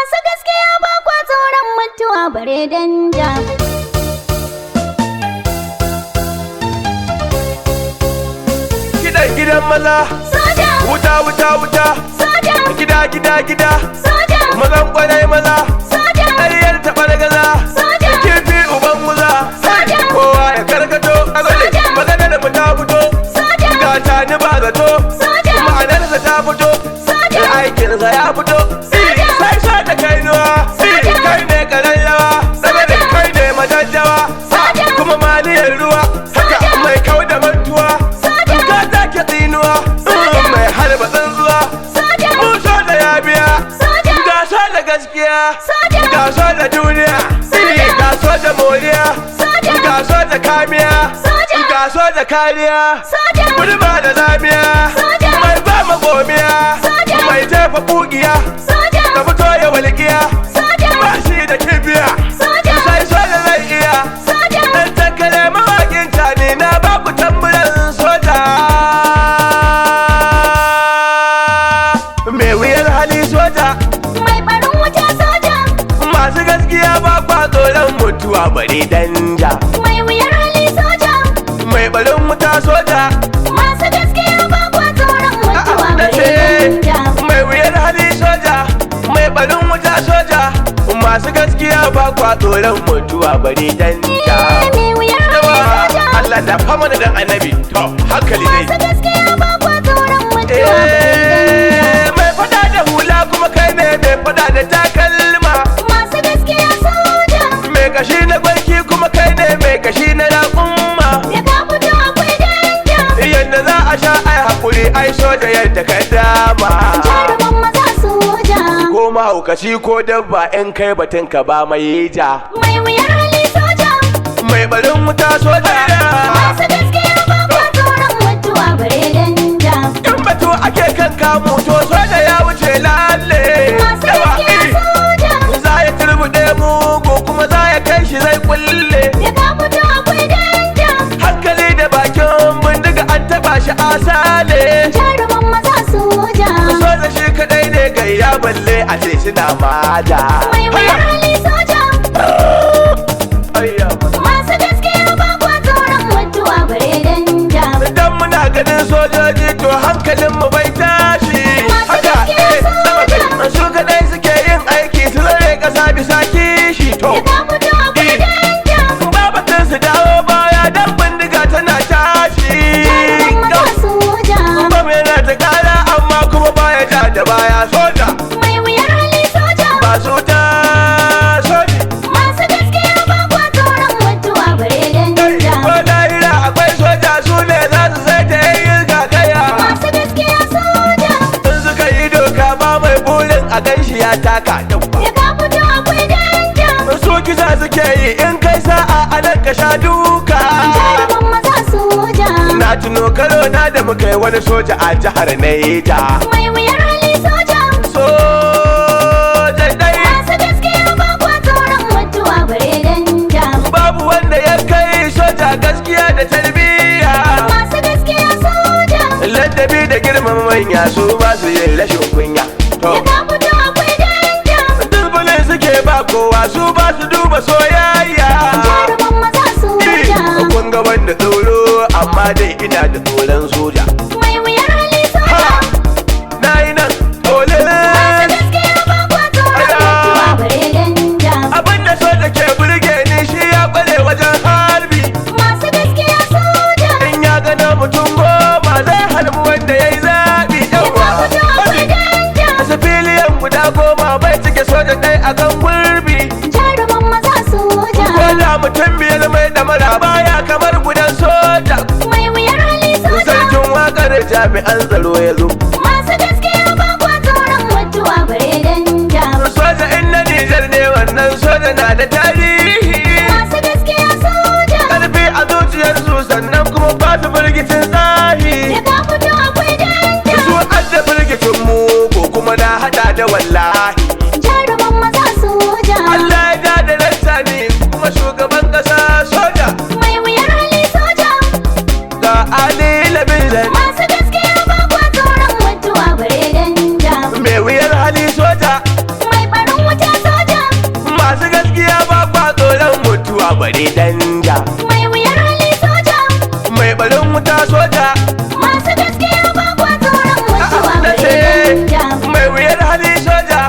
Masu gaskiya ba kwa tsoron mutuwa bare danja. Gidan maza Soja, wuta wuta wuta soja, gida soja, mazan kwarai maza soja, ƙaryar taɓar gaza soja, kifi uban muza soja, kowa ya karkato a gane Soja. maganar mu ta fito soja, gata ni ba zato soja, ma'anarsa ta fito soja, aikinsa ya fito Soja. sai sa da kainuwa Soja. kai ne ƙararrawa Soja. kai ne majajjawa Soja. kuma maliyar ruwa haka Soja. mai kau da mantuwa Soja. ka take tsinuwa Soja. mai harba tsuntsuwa soja, muso da ya biya soja, gasa da gaskiya soja, gaso da duniya Soja. gaso da moriya soja, gaso da kamiya Soja. gaso da kariya soja, gulma da zamiya Soja. mai ba magomiya Soja. mai jefa bugiya soja, ka fito ya walƙiya soja, ba shi da kibiya soja, sai soja zai iya soja, dan tankare mawaƙin tani na ba ku tamburan soja mai wuyar hali soja mai barin wuta soja, masu gaskiya ba kwa tsoron mutuwa bare danja mai wuyar hali soja, mai barin wuta soja masu gaskiya ba kwa tsoron mutuwa na bare ce danja. mai wuyar hali soja mai barin wuta soja masu gaskiya ba kwa tsoron mutuwa bare danja Mai wuyar hali soja, Allah da fama da dan annabi to hankali masu dai gaskiya ba kwa tsoron mutuwa bare danja. mai fada da hula kuma kai ne mai fada da takalma Masu gaskiya soja, mai kashi na gwarki kuma kai ne mai kashi na raƙumma da ka fito akwai danja. yadda za a sha ai haƙuri ai soja yadda ka dama Jaruman maza soja, ko mahaukaci ko dabba in kai batun ka ba mai ja mai wuyar hali soja, mai barin wuta soja masu gaskiya ba kwa tsoron mutuwa bare danja. in batu ake kan kamu to soja ya wuce lalle Masu gaskiya soja, za ya turbuɗe mugu kuma za ya kai shi zai kulle da ka fito akwai danja. hankali da bakin bindiga an taɓa shi asale Jaruman maza soja, soja shi kadai ne gayya balle a ce suna mada mai wuyar hali soja, Ayya. masu gaskiya ba kwa tsoron mutuwa bare danja. idan muna ganin sojoji to hankalinmu bai tashi Masu gaskiya soja. su kadai suke yin aiki su zare kasa bisa kishi to Da ka fito akwai danja. babatun su dawo baya dan bindiga tana tashi Jaruman maza soja, bam yana ta kara amma kuma baya ja da baya soja mai wuyar hali soja, ba su ta soja masu gaskiya ba kwa tsoron mutuwa bare danja. ko lahira akwai soja su ne za su sai ta yin gagaya Masu gaskiya soja, in suka yi doka ba mai burin a ganshi ya taka da ka fito akwai danja. su kisa suke yi in kai sa'a a nan ka sha duka Jaruman maza soja, na tuno karo na da muka yi wani soja a jihar Naija mai wuyar hali soja, soja dai masu gaskiya ba kwa tsoron mutuwa bare danja. babu wanda ya kai soja gaskiya da tarbiyya Masu gaskiya soja, ladabi da girman manya su ba su yin rashin kunya to da ka fito akwai danja. dulbulin suke ba kowa su ba su duba soyayya Jaruman maza soja, kun ga wanda tsoro amma dai ina da tsoron soja mai wuyar hali soja, na yi nan dole masu gaskiya ba kwa tsoron mutuwa bare danja. abin da soja ke burge ni shi ya kware wajen harbi Masu gaskiya soja, in ya gano mutum goma zai halbu wanda ya yi zaɓi da ka fito akwai danja. sifiliyan guda goma bai cike soja ɗai a kan gurbi Jaruman maza soja, ko da mutum biyar mai ɗamara baya kamar gudan soja mai wuyar hali soja, sarkin waƙar jami'an tsaro ya zo masu gaskiya ba kwa tsoron mutuwa bare danja. soja in na Nijar ne wannan soja na da tarihi Masu gaskiya soja, ƙarfi a zuciyarsu sannan kuma ba su firgicin tsahi da ka fito akwai danja. su adda firgicin mu ko kuma na hada da wallahi Jaruman maza soja, Allah ya ja da rantani kuma shugaban ƙasa soja mai wuyar hali soja, ga Ali Labin masu gaskiya ba kwa tsoron bare danja. Mai wuyar hali soja, Mai barin wuta soja. masu gaskiya ba kwa tsoron mutuwa Na bare ce danja. mai wuyar hali soja.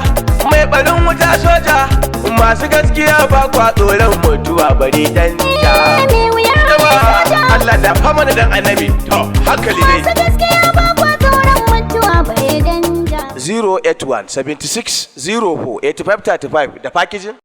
Mai barin wuta soja. Masu gaskiya ba kwa tsoron mutuwa bare danja. Mai wuyar hali soja, Allah da fama da dan annabi. To hankali ne. masu gaskiya ba kwa tsoron mutuwa bare danja. 081 76 04 85 35 da packaging